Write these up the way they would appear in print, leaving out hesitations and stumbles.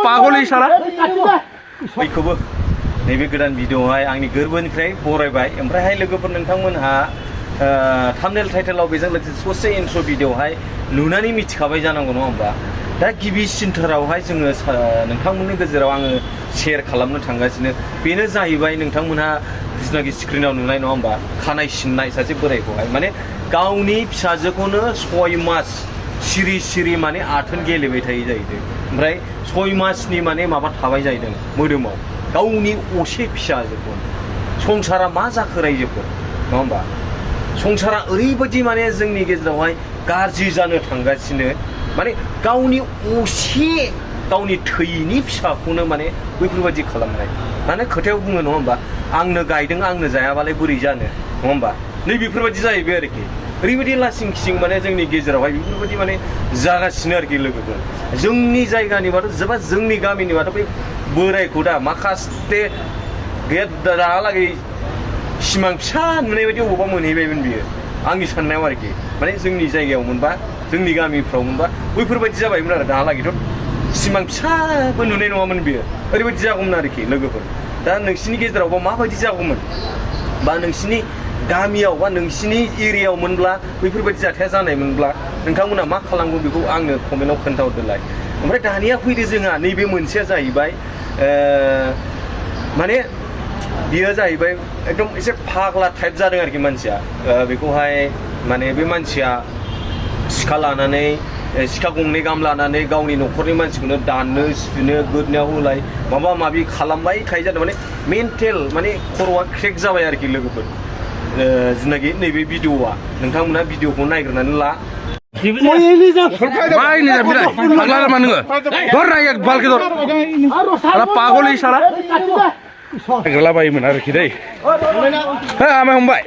पागल सारा नैबे गोदान भिडिअआवहाय आंनि गोरबोनिफ्राय बरायबाय ओमफ्रायहाय लोगोफोर नोंथांमोनहा थाम्बनेल टाइटेलाव बेजों लोगोसे ससे इन्ट्र भिडिअआवहाय नुनानै मिथिखाबाय जानांगौ नङा होमबा दा गिबिसिनथारावहाय जोङो नोंथांमोननि गेजेराव आङो शेयार खालामनो थांगासिनो बेनो जाहैबाय नोंथांमोनहा जिनाखि स्क्रिनाव नुनाय नङा होमबा खानाय सिननाय सासे बोरायखौहाय माने गावनि फिसाजोखौनो 6 मास सिरि सिरि माने आथोन गेलेबाय थायो जाहैदों ओमफ्राय 6 मासनि माने माबा थाबाय जाहैदों मोदोमाव गावनि असे फिसाजोखौ संसारा मा जाखो रायजोफोर नङा होमबा संसारा ओरैबायदि माने जोंनि गेजेरावहाय गाज्रि जानो थांगासिनो माने गावनि असे गावनि थैनि फिसाखौनो माने बैफोरबायदि खालामनाय माने खोथायाव बुङो नङा होमबा आंनो गायदों आंनो जायाबालाय बोरै जानो नङा होमबा नै बेफोरबायदि जाहैबाय आरोखि ओरैबायदि लासिं खिसिं माने जोंनि गेजेरावहाय बेफोरबायदि माने जागासिनो आरोखि लोगोफोर जोंनि जायगानिबाथ' जोबा जोंनि गामिनिबाथ' बे बोरायखौ दा माखासे दाहालागै सिमां फिसा नुनाय बायदि अबावबा मोनहैबायमोन बियो आंनि साननायाव आरोखि माने जोंनि जायगायाव मोनबा जोंनि गामिफ्राव मोनबा बैफोरबायदि जाबायमोन आरो दाहालागैथ' सिमां फिसाबो नुनाय नङामोन बियो ओरैबायदि जागौमोन आरोखि लोगोफोर दा नोंसिनि गेजेरावबा माबायदि जागौमोन बा नोंसिनि गामियाव बा नोंसिनि एरियायाव मोनब्ला बैफोरबायदि जाथाया जानायमोनब्ला नोंथांमोना मा खालामगोन बेखौ आंनो कमेन्टआव खोन्थाहरदोलाय ओमफ्राय दानिया फैदो जोंहा नैबे मोनसेया जाहैबाय माने बियो जाहैबाय एकदम एसे फाग्ला टाइप जादों आरोखि मानसिया बेखौहाय माने बे मानसिया सिखा लानानै सिखा गंनै गाहाम लानानै गावनि न'खरनि मानसिखौनो दाननो सिनो गोदनायाव होलाय माबा माबि खालामबाय थायो जादों माने मेन्टेल माने खर'आ क्रेक जाबाय आरोखि लोगोफोर जिनाखि नैबे भिडिअआ नोंथांमोना भिडिअखौ नायग्रोनानै ला पागल सारा लाबायोमोन आरोखि दै आमाय हमबाय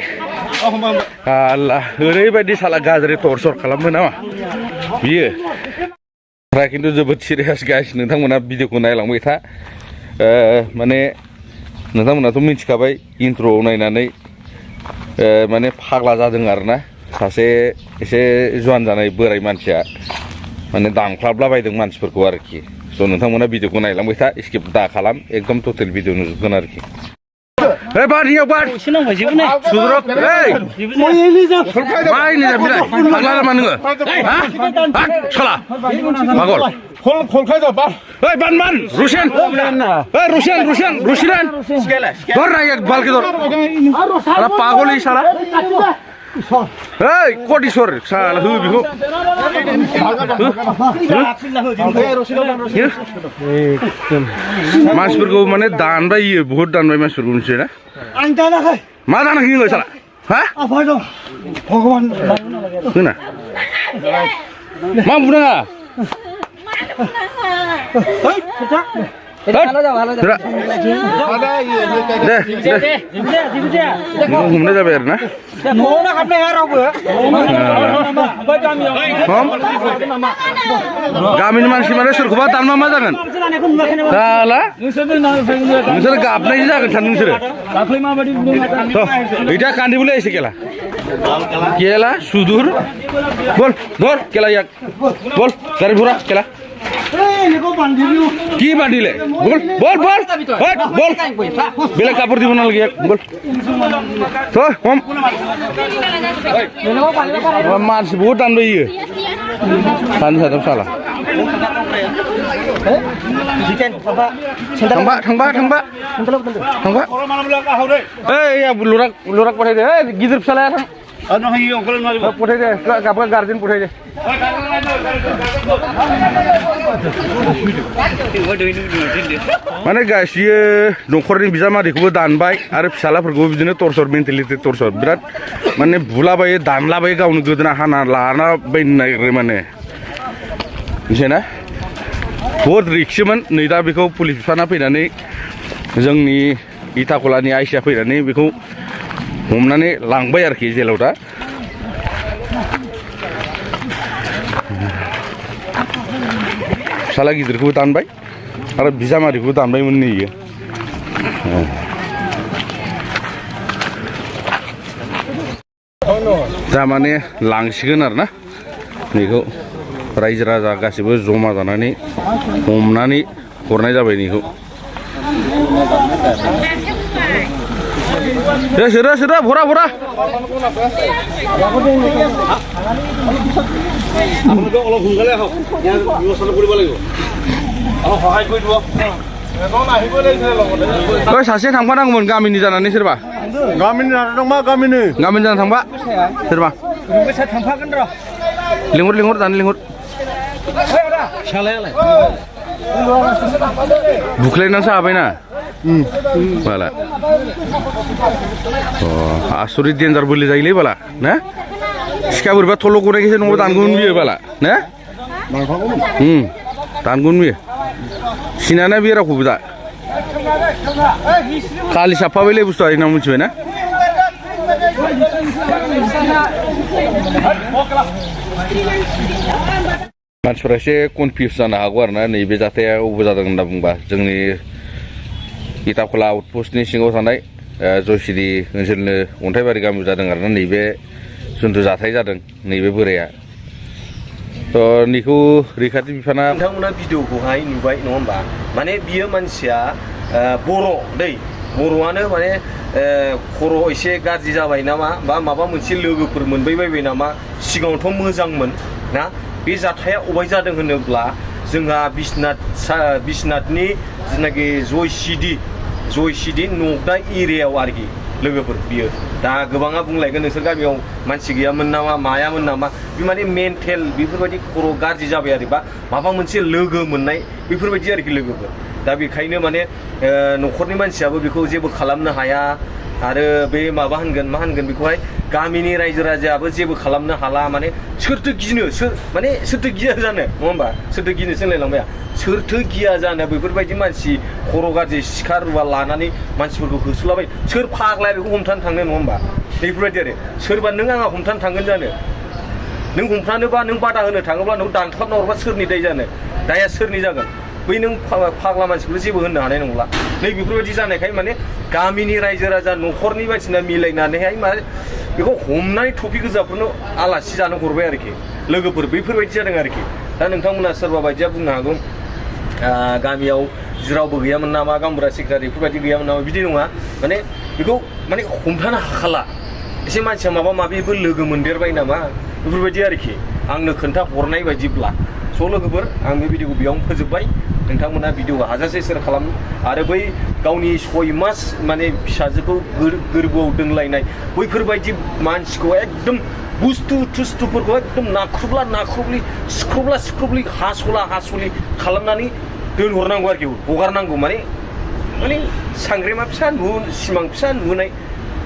आल्लाह ओरैबायदि साला गाज्रि टर्चर खालामो नामा बियो ओमफ्राय खिन्थु जोबोद सिरियास गाइस नोंथांमोना भिडिअखौ नायलांबाय था माने नोंथांमोनाथ' मिथिखाबाय इन्ट्र'आव नायनानै माने फाग्ला जादों आरोना सासे एसे जवान जानाय बोराय मानसिया माने दानख्लाबलाबायदों मानसिफोरखौ आरोखि स' नोंथांमोना भिडिअखौ नायलांबाय था स्किप दा खालाम एकदम टटेल भिडिअ नुजोबगोन आरोखि बारियाव बार सुद्रक फाग्ला नामा नोङो साला पागल बान रुसेन रुसिरान धर ना एक बालके धर पागल साला कटिसर साला हो बेखौ मानसिफोरखौ माने दानबाय बहुत दानबाय मानसिफोरखौ मिथियो ना मा दानाखै नोङो साला हा भगवान होना मा बुनाङा हमनाय जाबाय आरो ना गामिनि मानसि माने सोरखौबा दानबा मा जागोन नोंसोर गाबनायसो जागोन सान नोंसोरो इटा कान्दिबोलै एसे केला केला सुदुर बोल धर केला याक बोल गारि भरा केला কি বান্ধিলে বল বল বল বল বেলেগ কাপোৰ দিব নালাগে বল কম মানসি বহুত দাম লইयो दान जादों साला थांबा ओइ लुराक पठाय दे गिदिर फिसालाया थां पठाय दे गाबगा गार्जेन पठाय दे माने गासियो न'खरनि बिजामादैखौबो दानबाय आरो फिसालाफोरखौबो बिदिनो टर्चर मेन्टेलिटि टर्चर बिराद माने बुलाबायो दानलाबायो गावनो गोदोना हाना लाना बायनो नागिरो माने मिथिबायना बहुत रिक्समोन नै दा बेखौ पुलिस बिफाना फैनानै जोंनि इटाखलानि आइसिया फैनानै बेखौ हमनानै लांबाय आरोखि जेलाव दा फिसाला गिदिरखौबो दानबाय आरो बिजामादैखौबो दानबायमोन नै इयो तारमाने लांसिगोन आरो ना बेखौ रायजो राजा गासिबो जमा जानानै हमनानै हरनाय जाबाय बेखौ सोरा सोरा भरा भरा অলপ সোনকালে আহক ইয়াৰ ব্যৱস্থা কৰিব লাগিব অলপ সহায় কৰি দিব ओइ सासे थांफानांगौमोन गामिनि जानानै सोरबा गामिनि जाना दंबा गामिनि जाना थांबा सोरबा थांफागोन र' लिंहर दानो लिंहर फिसालायालाय बुख्लायनानैसो हाबायना बाला आसरित डेन्जार बोलि जायोलै बाला ना सिखा बोरैबा थल' गनायखायसो न'आव दानगौमोन बियो बाला ना दानगौमोन बियो सिनाना बे रावखौबो दा खालि साफाबायलै बुस्थुआ इनाव मिथिबाय ना मानसिफोरा एसे कनफिउस जानो हागौ आरो ना नैबे जाथाया अबाव जादों होनना बुंबा जोंनि इटाखला आउटपस्टनि सिङाव थानाय जयसिरि ओनसोलनि अन्थाइबारि गामियाव जादों आरो ना नैबे जुन्थु जाथाय जादों नैबे बोराया थ' निखौ रैखाथि बिफाना नोंथांमोना भिडिअखौहाय नुबाय नङा होमबा माने बियो मानसिया बर' दै बर'आनो माने खर' एसे गाज्रि जाबाय नामा बा माबा मोनसे लोगोफोर मोनबायबायबाय नामा सिगाङावथ' मोजांमोन ना बे जाथाया अबाय जादों होनोब्ला जोंहा बिसनाथनि जिनाखि जयसिदि नगदा एरियायाव आरोखि लोगोफोर बियो दा गोबाङा बुंलायगोन नोंसोर गामियाव मानसि गैयामोन नामा मायामोन नामा बे माने मेन्टेल बेफोरबायदि खर' गाज्रि जाबाय आरो बा माबा मोनसे लोगो मोननाय बेफोरबायदि आरोखि लोगोफोर दा बेखायनो माने न'खरनि मानसियाबो बेखौ जेबो खालामनो हाया आरो बे माबा होनगोन मा होनगोन बेखौहाय गामिनि रायजो राजायाबो जेबो खालामनो हाला माने सोरथो गिनो सोरथो गिया जानो नङा होमबा सोरथो गिनो सोंलायलांबाय सोरथो गिया जानो बेफोरबायदि मानसि खर' गाज्रि सिखा रुवा लानानै मानसिफोरखौ होसोलाबाय सोर फाग्लाया बेखौ हमथानो थांनो नङा होमबा बेफोरबायदि आरो सोरबा नों आंहा हमथानो थांगोन जानो नों हमथानोबा नों बादा होनो थाङोब्ला नों दानख्लाबना हरबा सोरनि दाय जानो दाया सोरनि जागोन बै नों फाग्ला मानसिखौ जेबो होननो हानाय नंला नै बेफोरबायदि जानायखाय माने गामिनि रायजो राजा न'खरनि मानसिना मिलायनानैहाय माने बेखौ हमनानै टफि गोजाफोरनो आलासि जानो हरबाय आरोखि लोगोफोर बैफोरबायदि जादों आरोखि दा नोंथांमोना सोरबा बायदिया बुंनो हागौ गामियाव रावबो गैयामोन नामा गामबुरा सेक्रेटारि बेफोरबायदि गैयामोन नामा बिदि नङा माने बेखौ माने हमथानो हाखाला एसे मानसिया माबा माबिबो लोगो मोनदेरबाय नामा बेफोरबायदि आरोखि आंनो खोन्था हरनाय बायदिब्ला स' लोगोफोर आं बे भिडिअखौ बेयावनो फोजोबबाय नोंथांमोना भिडिअखौ हाजासे सेयार खालाम आरो बै गावनि 6 मास माने फिसाजोखौ गोरबोआव दोनलायनाय बैफोरबायदि मानसिखौ एकदम बुस्थु थुस्थुफोरखौ एकदम नाख्रुबलि सिख्रुबलि हास'लि खालामनानै दोनहरनांगौ आरोखि हगारनांगौ माने सांग्रेमा फिसा सिमां फिसा नुहोनाय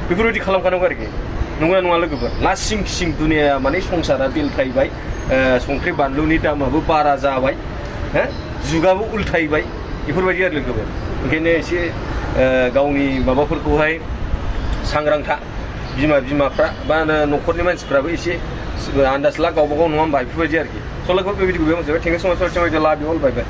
बेफोरबायदि खालामखानांगौ आरोखि नंगौना नङा लोगोफोर लासिं खिसिं दुनिया माने संसारा बेलथायबाय संख्रि बानलुनि दामाबो बारा जाबाय जुगाबो उल्थायबाय बेफोरबायदि आरो लोगोफोर ओंखायनो एसे गावनि माबाफोरखौहाय सांग्रांथा बिमाफ्रा बा न'खरनि मानसिफ्राबो एसे आन्दाज ला गावबा गाव नङा होमबा बेफोरबायदि आरोखि स' लोगोफोर बे भिडिअखौ बेयाव मोनजोबबाय थेंक इउ स' माच फर वाचिं लाभ इउ अल बाय बाय